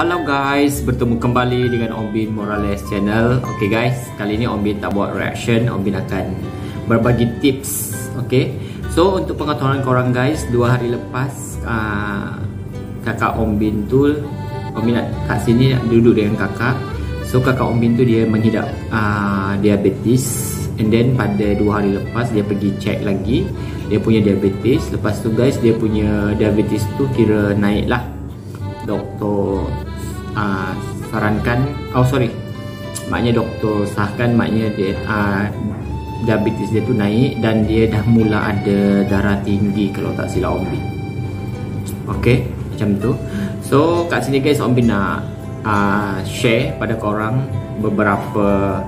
Halo guys, bertemu kembali dengan Om Bin Morales channel. Oke guys, kali ini Om Bin tak buat reaction, Om Bin akan berbagi tips. Oke, so untuk pengetahuan korang guys, 2 hari lepas kakak Om Bin tu, Om Bin kat sini duduk dengan kakak. So kakak Om Bin tu dia mengidap diabetes. And then pada 2 hari lepas dia pergi check lagi, dia punya diabetes. Lepas tu guys, dia punya diabetes tu kira naik lah. Doktor sarankan, maknanya doktor sahkan, maknanya dia diabetes dia tu naik dan dia dah mula ada darah tinggi kalau tak silap Om Bin. Okay, macam tu. So kat sini guys, Om Bin nak share pada korang beberapa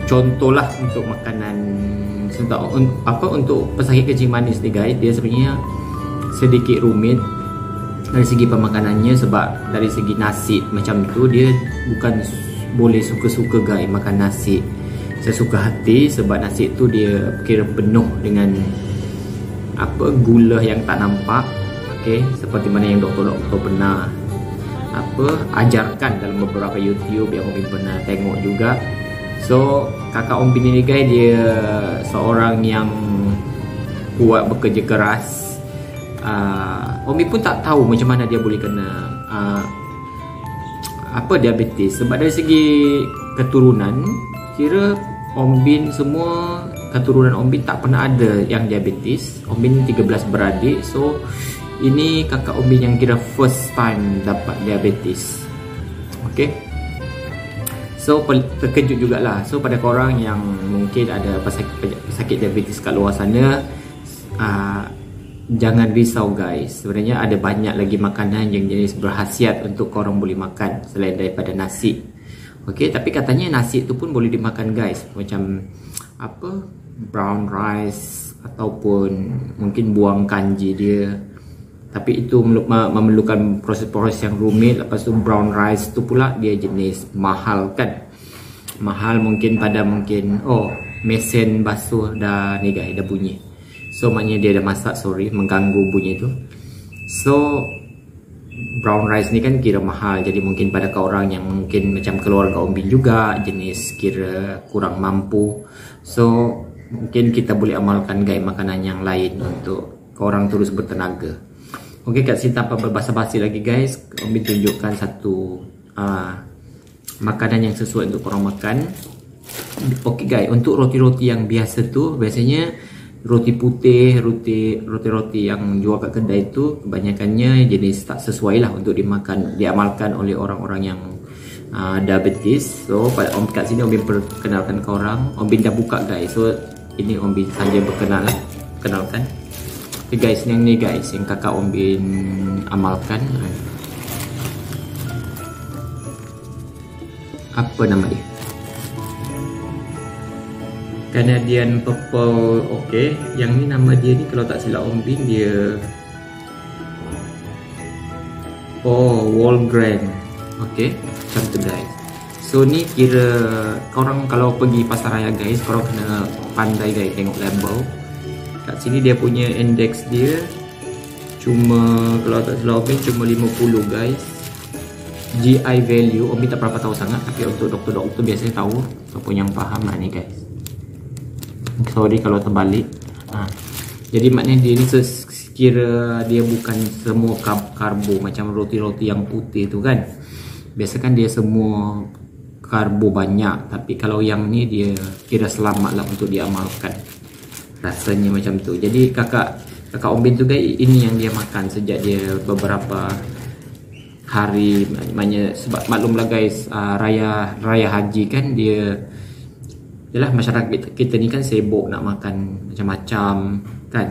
contoh lah untuk makanan untuk pesakit kencing manis ni guys. Dia sebenarnya sedikit rumit dari segi pemakanannya, sebab dari segi nasi macam tu dia bukan boleh suka-suka guys makan nasi sesuka hati, sebab nasi tu dia kira penuh dengan gula yang tak nampak. Okay, seperti mana yang doktor-doktor pernah ajarkan dalam beberapa YouTube yang Om Bin pernah tengok juga. So kakak Om Bin ini guys, dia seorang yang kuat bekerja keras. Om Bin pun tak tahu macam mana dia boleh kena diabetes, sebab dari segi keturunan, kira Om Bin semua keturunan Om Bin tak pernah ada yang diabetes. Om Bin 13 beradik, so ini kakak Om Bin yang kira first time dapat diabetes. Okay, so terkejut jugalah. So pada korang yang mungkin ada pesakit diabetes kat luar sana, jangan risau guys. Sebenarnya ada banyak lagi makanan yang jenis berkhasiat untuk korang boleh makan selain daripada nasi. Okay, tapi katanya nasi tu pun boleh dimakan guys, macam brown rice ataupun mungkin buang kanji dia. Tapi itu memerlukan proses-proses yang rumit. Lepas tu brown rice tu pula dia jenis mahal kan. Mahal mungkin mesin basuh dah ni guys, dah bunyi. So maknanya dia dah masak, mengganggu bunyi tu. So brown rice ni kan kira mahal, jadi mungkin pada korang yang mungkin macam keluarga Om Bin juga jenis kira kurang mampu, so mungkin kita boleh amalkan guys makanan yang lain untuk korang terus bertenaga. Okey, kat sini tanpa berbasa-basi lagi guys, Om Bin tunjukkan satu makanan yang sesuai untuk korang makan. Okey guys, untuk roti-roti yang biasa tu, biasanya roti putih, roti yang jual kat kedai tu kebanyakannya jenis tak sesuai lah untuk diamalkan oleh orang-orang yang diabetes. So pada kat sini Om Bin perkenalkan ke orang. Om Bin dah buka guys, so ini Om Bin saja perkenalkan. Okay guys, yang ni guys yang kakak Om Bin amalkan. Apa nama dia? Canadian Purple. Okay, yang ni nama dia ni kalau tak silap Om Bin dia Walgren. Okay, macam tu guys. So ni kira korang kalau pergi pasar raya guys, korang kena pandai guys tengok label. Kat sini dia punya index dia cuma, kalau tak silap Om Bin cuma 50 guys. GI value Om Bin tak berapa tahu sangat, tapi untuk doktor-doktor biasanya tahu. Siapa yang faham ni guys. Sorry kalau terbalik. Jadi maknanya dia ni sekira dia bukan semua karbo macam roti-roti yang putih tu kan. Biasa kan dia semua karbo banyak, tapi kalau yang ni dia kira selamat lah untuk diamalkan. Rasanya macam tu. Jadi kakak Om Bin tu guys, ini yang dia makan sejak dia beberapa hari. Maknanya sebab maklumlah guys, raya haji kan, dia yalah, masyarakat kita ni kan sibuk nak makan macam-macam kan,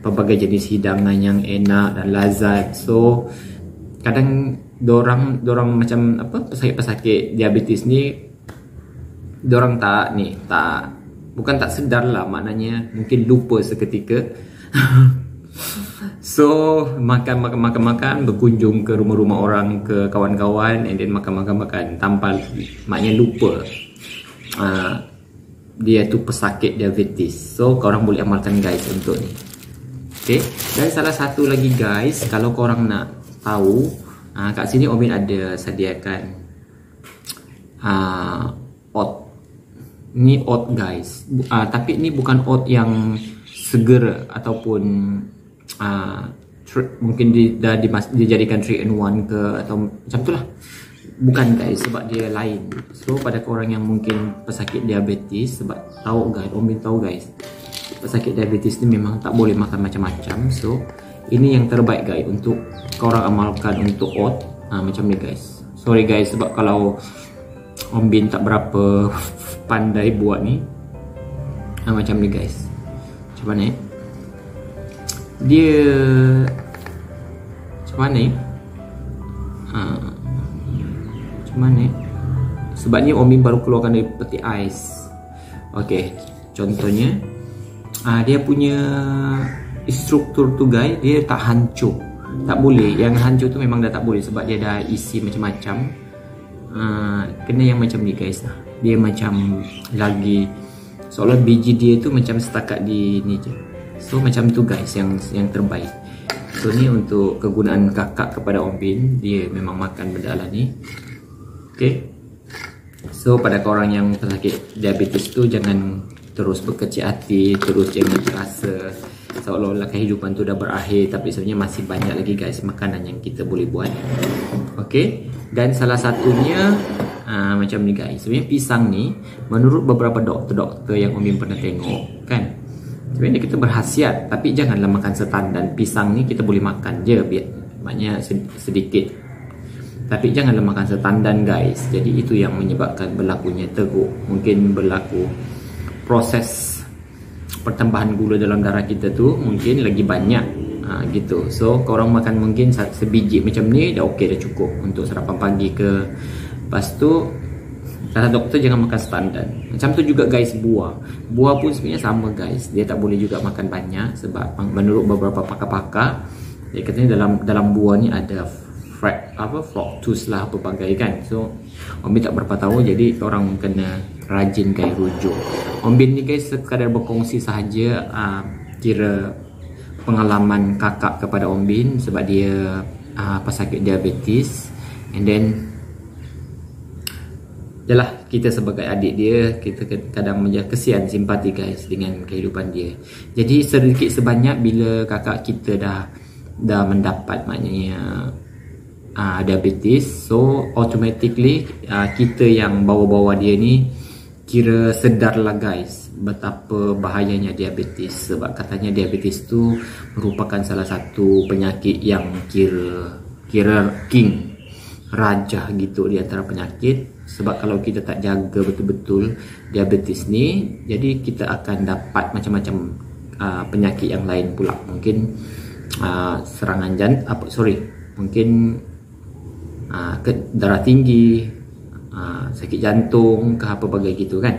pelbagai jenis hidangan yang enak dan lazat. So kadang dorang macam pesakit diabetes ni, dorang bukan tak sedar lah, maknanya mungkin lupa seketika. So makan berkunjung ke rumah-rumah orang, ke kawan-kawan, and then makan tanpa maknanya lupa dia tu pesakit diabetes. So korang boleh amalkan guys untuk ni. Okay, dan salah satu lagi guys, kalau korang nak tahu, kat sini Om Bin ada sediakan oat. Ni oat guys, tapi ni bukan oat yang segera ataupun mungkin dijadikan 3 in 1 ke atau macam tu lah. Bukan guys, sebab dia lain. So pada korang yang mungkin pesakit diabetes, sebab tahu guys, Om Bin tahu guys, pesakit diabetes ni memang tak boleh makan macam-macam. So ini yang terbaik guys untuk korang amalkan untuk oat. Macam ni guys. Sorry guys, sebab kalau Om Bin tak berapa pandai buat ni. Macam ni guys. Macam mana dia, macam mana macam mana sebab ni Om Bin baru keluarkan dari peti ais. Okey, contohnya dia punya struktur tu guys, dia tak hancur. Tak boleh, yang hancur tu memang dah tak boleh sebab dia dah isi macam-macam. Kena yang macam ni guys. Dia macam lagi seolah biji dia tu macam setakat di ni je. So macam tu guys yang terbaik. So ni untuk kegunaan kakak kepada Om Bin, dia memang makan benda lah ni. Okay, so pada korang yang pesakit diabetes tu, jangan terus berkecil hati, terus jangan terasa seolah-olah kehidupan tu dah berakhir, tapi sebenarnya masih banyak lagi guys makanan yang kita boleh buat. Okay, dan salah satunya macam ni guys, sebenarnya pisang ni menurut beberapa doktor yang Om Bin pernah tengok kan, sebenarnya kita berkhasiat, tapi janganlah makan setandan. Pisang ni kita boleh makan je, maknanya sedikit, tapi janganlah makan setandan guys. Jadi itu yang menyebabkan berlakunya teruk. Mungkin berlaku proses pertambahan gula dalam darah kita tu mungkin lagi banyak gitu. So korang makan mungkin sebiji macam ni dah okey, dah cukup untuk sarapan pagi ke. Lepas tu kata doktor jangan makan setandan. Macam tu juga guys buah. Buah pun sebenarnya sama guys, dia tak boleh juga makan banyak sebab menurut beberapa pakar-pakar dia katanya dalam buah ni ada fructose lah apa bagai kan. So Om Bin tak berapa tahu, jadi orang kena rajin guys rujuk. Om Bin ni guys sekadar berkongsi sahaja kira pengalaman kakak kepada Om Bin sebab dia pesakit diabetes. And then yalah, kita sebagai adik dia, kita kadang menjadi kesian, simpati guys dengan kehidupan dia. Jadi sedikit sebanyak bila kakak kita dah mendapat maknanya diabetes, so automatically kita yang bawa-bawa dia ni kira sedarlah guys betapa bahayanya diabetes. Sebab katanya diabetes tu merupakan salah satu penyakit yang kira king, raja gitu di antara penyakit. Sebab kalau kita tak jaga betul-betul diabetes ni, jadi kita akan dapat macam-macam penyakit yang lain pula. Mungkin serangan mungkin darah tinggi, sakit jantung ke apa bagai gitu kan.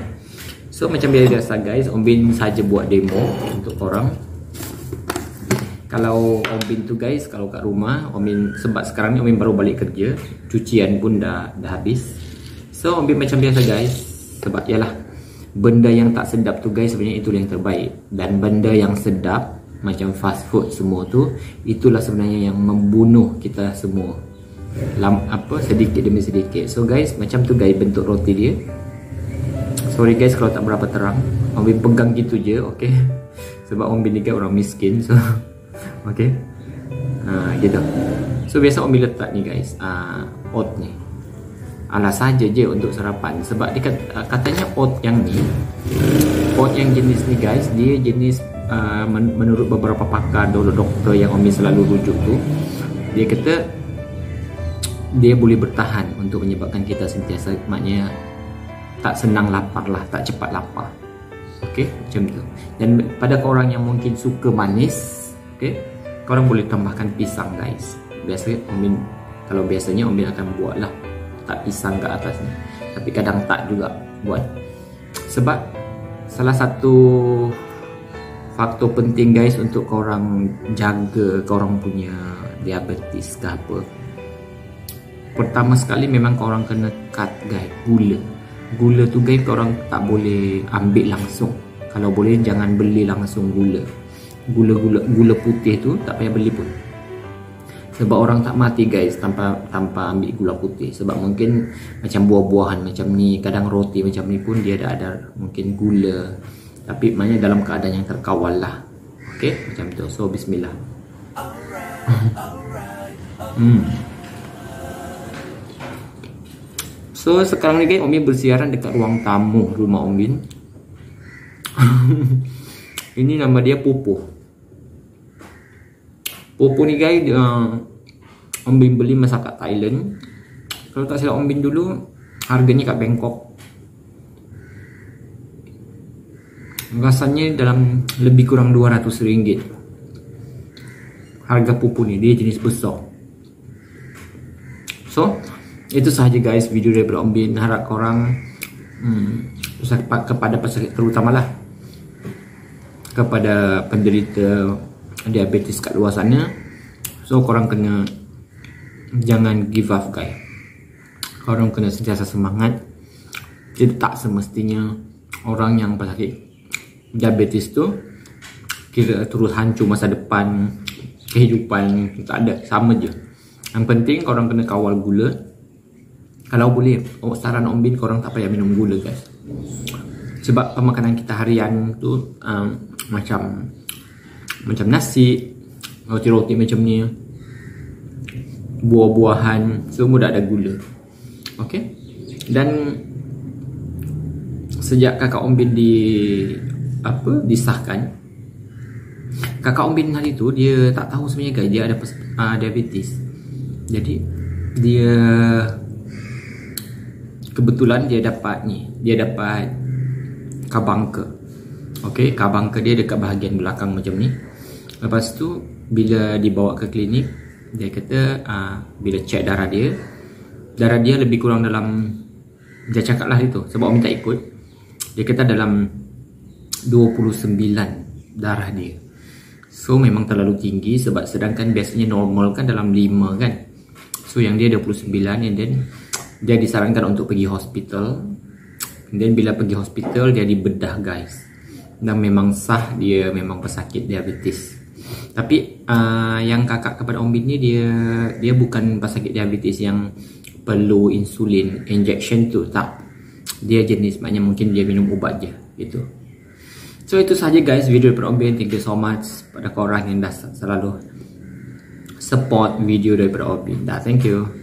So macam biasa guys, Om Bin saja buat demo untuk korang. Kalau Om Bin tu guys, kalau kat rumah Om Bin, sebab sekarang ni Om Bin baru balik kerja, cucian pun dah habis. So Om Bin macam biasa guys, sebab yalah benda yang tak sedap tu guys sebenarnya itu yang terbaik. Dan benda yang sedap macam fast food semua tu, itulah sebenarnya yang membunuh kita semua, sedikit demi sedikit. So guys, macam tu guys bentuk roti dia. Sorry guys kalau tak berapa terang, Om Bin pegang gitu je, okay? Sebab Om Bin ni kan orang miskin, so okay, gitu. So biasa Om Bin letak ni guys, oat ni ala saja je untuk sarapan. Sebab dia katanya oat yang jenis ni guys, dia jenis menurut beberapa pakar, doktor yang Om Bin selalu rujuk tu, dia kata dia boleh bertahan untuk menyebabkan kita sentiasa, maknanya tak senang lapar lah, tak cepat lapar. Okay, macam tu. Dan pada korang yang mungkin suka manis, okay, korang boleh tambahkan pisang guys. Biasanya Om Bin akan buat lah tak pisang kat atasnya, tapi kadang tak juga buat. Sebab salah satu faktor penting guys untuk korang jaga korang punya diabetes ke apa, pertama sekali memang korang kena cut guys gula tu guys. Korang tak boleh ambil langsung, kalau boleh jangan beli langsung gula putih tu, tak payah beli pun. Sebab orang tak mati guys tanpa ambil gula putih. Sebab mungkin macam buah-buahan macam ni, kadang roti macam ni pun dia ada mungkin gula. Tapi maknanya dalam keadaan yang terkawal lah. Okay, macam tu. So bismillah. So sekarang ni guys, Om Bin bersiaran dekat ruang tamu rumah Om Bin. Ini nama dia Pupuh. Pupuh ni guys, Om Bin beli masa kat Thailand. Kalau tak silap Om Bin dulu, harganya kat Bangkok. Rasanya dalam lebih kurang RM200. Harga pupuh ni, dia jenis besar. So, itu sahaja guys video daripada Om Bin. Harap korang kepada pesakit, terutamalah kepada penderita diabetes kat luar sana. So korang kena jangan give up guys. Korang kena sentiasa semangat. Jadi tak semestinya orang yang pesakit diabetes tu kira terus hancur masa depan, kehidupan. Tak ada, sama je. Yang penting korang kena kawal gula. Kalau boleh, saran Om Bin korang tak payah minum gula guys. Sebab pemakanan kita harian tu macam nasi, roti-roti macam ni, buah-buahan, semua dah ada gula. Okay. Dan sejak kakak Om Bin disahkan, kakak Om Bin hari tu dia tak tahu sebenarnya guys dia ada diabetes. Jadi dia kebetulan dia dapat kabangka. Okay, kabangka dia dekat bahagian belakang macam ni. Lepas tu bila dibawa ke klinik, dia kata bila cek darah dia lebih kurang dalam, dia cakap lah itu sebab Om minta ikut, dia kata dalam 29 darah dia. So memang terlalu tinggi, sebab sedangkan biasanya normal kan dalam 5 kan. So yang dia 29, and then dia disarankan untuk pergi hospital. And then bila pergi hospital dia dibedah guys, dan memang sah dia memang pesakit diabetes. Tapi yang kakak kepada Om Bin ni dia bukan pesakit diabetes yang perlu insulin injection tu, tak. Dia jenis maknanya mungkin dia minum ubat je gitu. So itu saja guys video daripada Om Bin. Thank you so much pada korang yang dah selalu support video daripada Om Bin. Thank you.